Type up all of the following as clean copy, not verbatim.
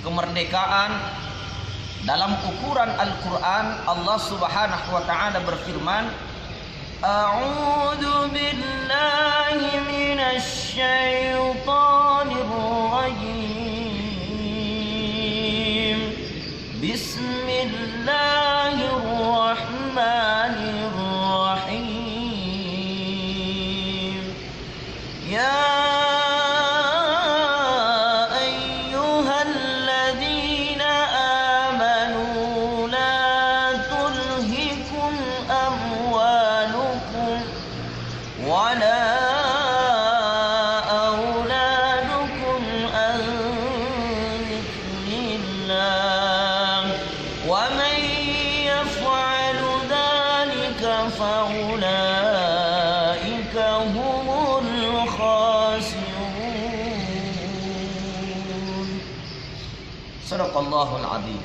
kemerdekaan dalam ukuran Al-Quran. Allah Subhanahu wa ta'ala berfirman, A'udzu billahi minasy syaithanir rajim. Bismillahirrahmanirrahim. Ya ayyuhalladzina amanu la tulhikum amwalukum wala auladukum an dzikrillah wa man yaf'alu dzalika faulaika humul khasirun. Shadaqallahul adzim.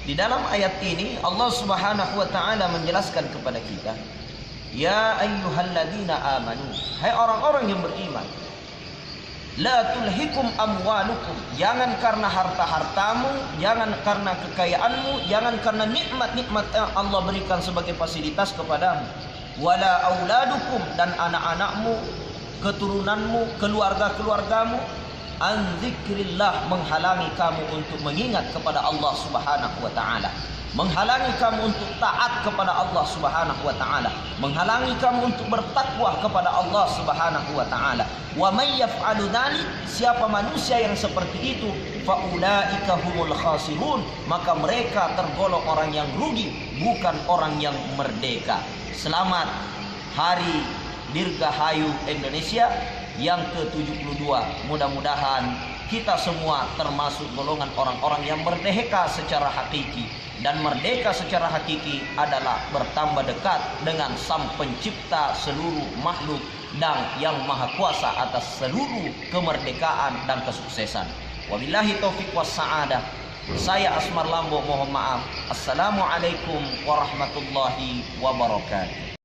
Di dalam ayat ini Allah Subhanahu wa ta'ala menjelaskan kepada kita, ya ayyuhalladzina amanu, hai orang-orang yang beriman, la tulhikum amwalukum, jangan karena harta-hartamu, jangan karena kekayaanmu, jangan karena nikmat-nikmat yang Allah berikan sebagai fasilitas kepadamu, wala auladukum, dan anak-anakmu, keturunanmu, keluarga-keluargamu, an dzikrillah, menghalangi kamu untuk mengingat kepada Allah Subhanahu wa ta'ala, menghalangi kamu untuk taat kepada Allah Subhanahu wa ta'ala, menghalangi kamu untuk bertakwa kepada Allah Subhanahu wa ta'ala. Wa may yaf'alu dzalik, siapa manusia yang seperti itu, faulaika humul khasirun, maka mereka tergolong orang yang rugi, bukan orang yang merdeka. Selamat Hari Dirgahayu Indonesia yang ke-72. Mudah-mudahan kita semua termasuk golongan orang-orang yang merdeka secara hakiki. Dan merdeka secara hakiki adalah bertambah dekat dengan Sang Pencipta seluruh makhluk dan yang maha kuasa atas seluruh kemerdekaan dan kesuksesan. Wabillahi taufiq wassa'adah. Saya Asmar Lambo mohon maaf. Assalamualaikum warahmatullahi wabarakatuh.